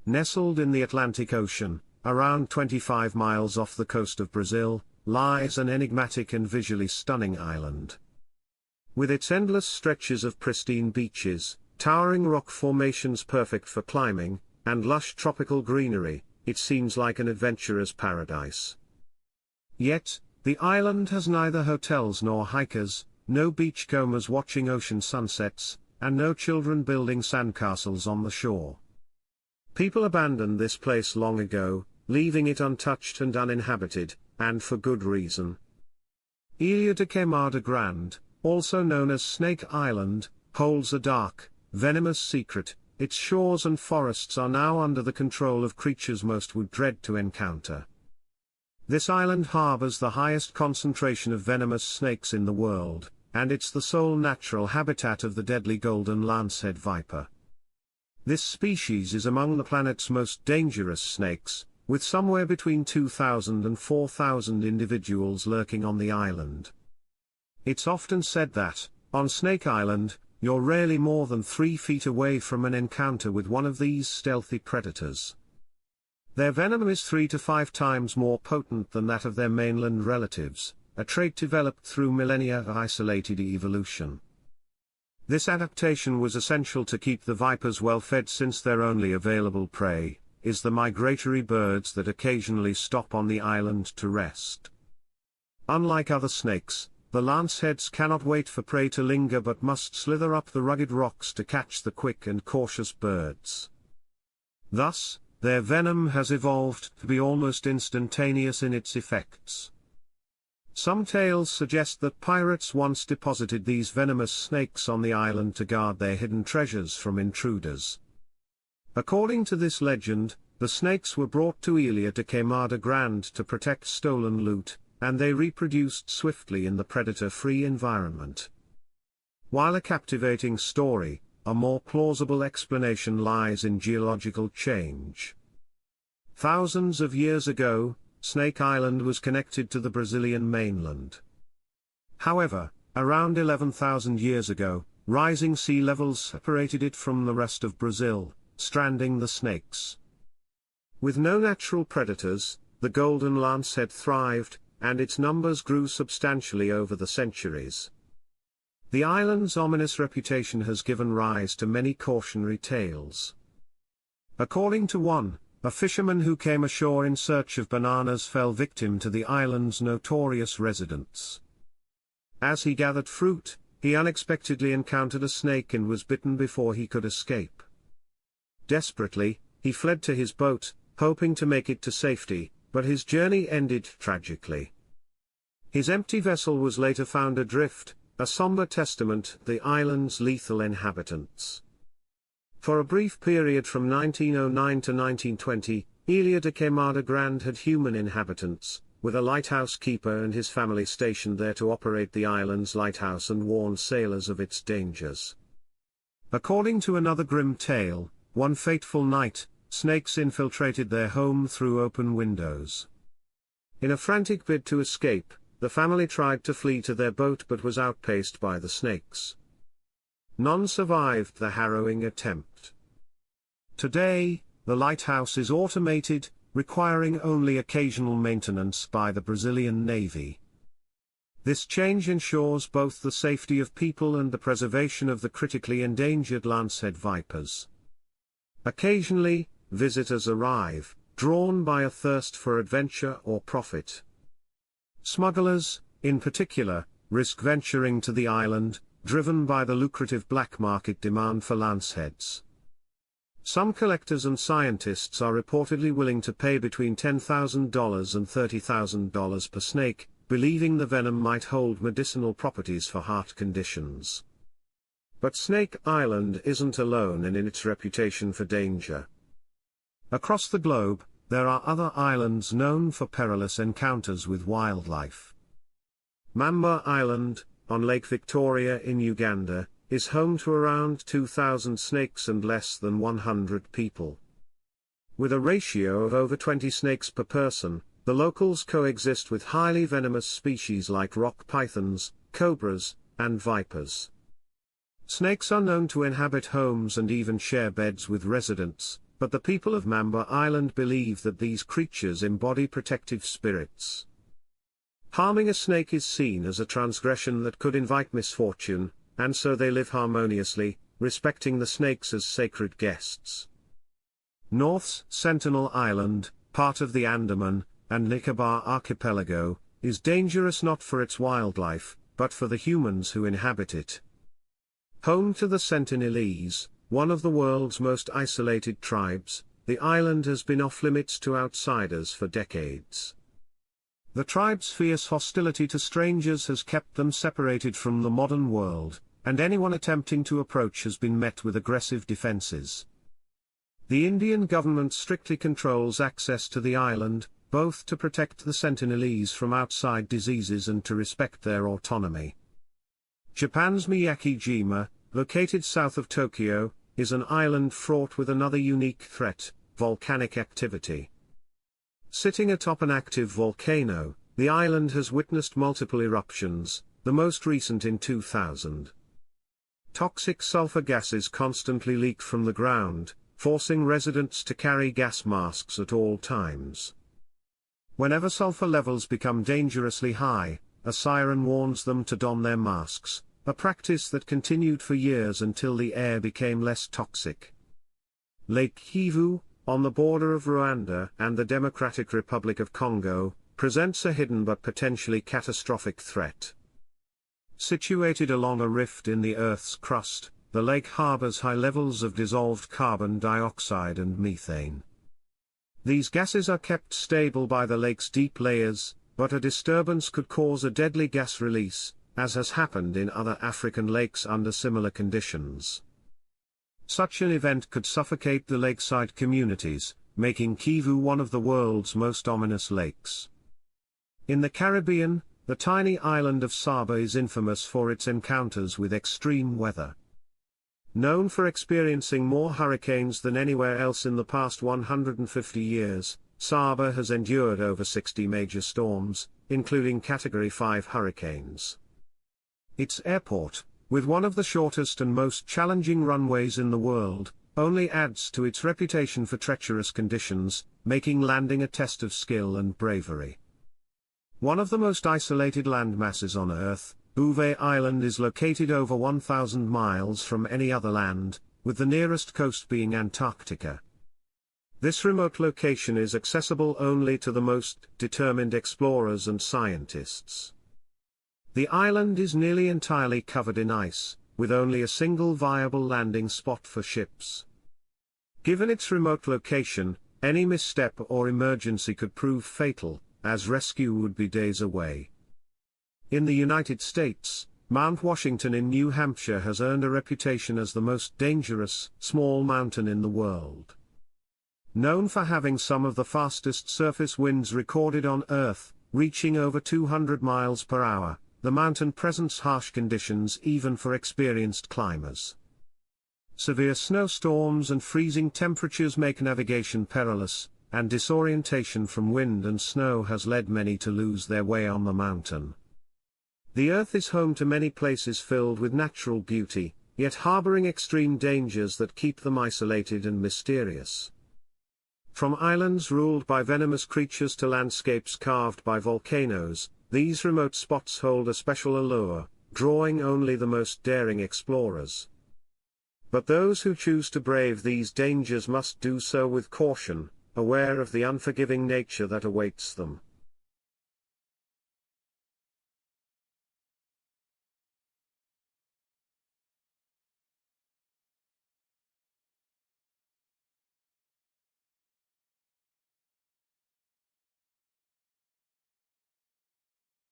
Nestled in the Atlantic Ocean, around 25 miles off the coast of Brazil, lies an enigmatic and visually stunning island. With its endless stretches of pristine beaches, towering rock formations perfect for climbing, and lush tropical greenery, it seems like an adventurer's paradise. Yet, the island has neither hotels nor hikers, no beachcombers watching ocean sunsets, and no children building sandcastles on the shore. People abandoned this place long ago, leaving it untouched and uninhabited, and for good reason. Ilha de Queimada Grande, also known as Snake Island, holds a dark, venomous secret. Its shores and forests are now under the control of creatures most would dread to encounter. This island harbors the highest concentration of venomous snakes in the world, and it's the sole natural habitat of the deadly golden lancehead viper. This species is among the planet's most dangerous snakes, with somewhere between 2,000 and 4,000 individuals lurking on the island. It's often said that, on Snake Island, you're rarely more than 3 feet away from an encounter with one of these stealthy predators. Their venom is 3 to 5 times more potent than that of their mainland relatives, a trait developed through millennia of isolated evolution. This adaptation was essential to keep the vipers well fed, since their only available prey is the migratory birds that occasionally stop on the island to rest. Unlike other snakes, the lanceheads cannot wait for prey to linger but must slither up the rugged rocks to catch the quick and cautious birds. Thus, their venom has evolved to be almost instantaneous in its effects. Some tales suggest that pirates once deposited these venomous snakes on the island to guard their hidden treasures from intruders. According to this legend, the snakes were brought to Ilha de Queimada Grande to protect stolen loot, and they reproduced swiftly in the predator-free environment. While a captivating story, a more plausible explanation lies in geological change. Thousands of years ago, Snake Island was connected to the Brazilian mainland. However, around 11,000 years ago, rising sea levels separated it from the rest of Brazil, stranding the snakes. With no natural predators, the golden lancehead thrived, and its numbers grew substantially over the centuries. The island's ominous reputation has given rise to many cautionary tales. According to one, a fisherman who came ashore in search of bananas fell victim to the island's notorious residents. As he gathered fruit, he unexpectedly encountered a snake and was bitten before he could escape. Desperately, he fled to his boat, hoping to make it to safety, but his journey ended tragically. His empty vessel was later found adrift, a somber testament to the island's lethal inhabitants. For a brief period from 1909 to 1920, Ilha de Queimada Grande had human inhabitants, with a lighthouse keeper and his family stationed there to operate the island's lighthouse and warn sailors of its dangers. According to another grim tale, one fateful night, snakes infiltrated their home through open windows. In a frantic bid to escape, the family tried to flee to their boat but was outpaced by the snakes. None survived the harrowing attempt. Today, the lighthouse is automated, requiring only occasional maintenance by the Brazilian Navy. This change ensures both the safety of people and the preservation of the critically endangered lancehead vipers. Occasionally, visitors arrive, drawn by a thirst for adventure or profit. Smugglers, in particular, risk venturing to the island, driven by the lucrative black market demand for lanceheads. Some collectors and scientists are reportedly willing to pay between $10,000 and $30,000 per snake, believing the venom might hold medicinal properties for heart conditions. But Snake Island isn't alone in its reputation for danger. Across the globe, there are other islands known for perilous encounters with wildlife. Mamba Island, on Lake Victoria in Uganda, is home to around 2,000 snakes and less than 100 people. With a ratio of over 20 snakes per person, the locals coexist with highly venomous species like rock pythons, cobras, and vipers. Snakes are known to inhabit homes and even share beds with residents, but the people of Mamba Island believe that these creatures embody protective spirits. Harming a snake is seen as a transgression that could invite misfortune, and so they live harmoniously, respecting the snakes as sacred guests. North's Sentinel Island, part of the Andaman and Nicobar archipelago, is dangerous not for its wildlife, but for the humans who inhabit it. Home to the Sentinelese, one of the world's most isolated tribes, the island has been off-limits to outsiders for decades. The tribe's fierce hostility to strangers has kept them separated from the modern world, and anyone attempting to approach has been met with aggressive defenses. The Indian government strictly controls access to the island, both to protect the Sentinelese from outside diseases and to respect their autonomy. Japan's Miyagi-jima, located south of Tokyo, is an island fraught with another unique threat: volcanic activity. Sitting atop an active volcano, the island has witnessed multiple eruptions, the most recent in 2000. Toxic sulfur gases constantly leak from the ground, forcing residents to carry gas masks at all times. Whenever sulfur levels become dangerously high, a siren warns them to don their masks, a practice that continued for years until the air became less toxic. Lake Kivu, on the border of Rwanda and the Democratic Republic of Congo, presents a hidden but potentially catastrophic threat. Situated along a rift in the Earth's crust, the lake harbors high levels of dissolved carbon dioxide and methane. These gases are kept stable by the lake's deep layers, but a disturbance could cause a deadly gas release, as has happened in other African lakes under similar conditions. Such an event could suffocate the lakeside communities, making Kivu one of the world's most ominous lakes. In the Caribbean, the tiny island of Saba is infamous for its encounters with extreme weather. Known for experiencing more hurricanes than anywhere else in the past 150 years, Saba has endured over 60 major storms, including Category 5 hurricanes. Its airport, with one of the shortest and most challenging runways in the world, only adds to its reputation for treacherous conditions, making landing a test of skill and bravery. One of the most isolated landmasses on Earth, Bouvet Island is located over 1,000 miles from any other land, with the nearest coast being Antarctica. This remote location is accessible only to the most determined explorers and scientists. The island is nearly entirely covered in ice, with only a single viable landing spot for ships. Given its remote location, any misstep or emergency could prove fatal, as rescue would be days away. In the United States, Mount Washington in New Hampshire has earned a reputation as the most dangerous small mountain in the world. Known for having some of the fastest surface winds recorded on Earth, reaching over 200 miles per hour, the mountain presents harsh conditions even for experienced climbers. Severe snowstorms and freezing temperatures make navigation perilous, and disorientation from wind and snow has led many to lose their way on the mountain. The Earth is home to many places filled with natural beauty, yet harboring extreme dangers that keep them isolated and mysterious. From islands ruled by venomous creatures to landscapes carved by volcanoes, these remote spots hold a special allure, drawing only the most daring explorers. But those who choose to brave these dangers must do so with caution, aware of the unforgiving nature that awaits them.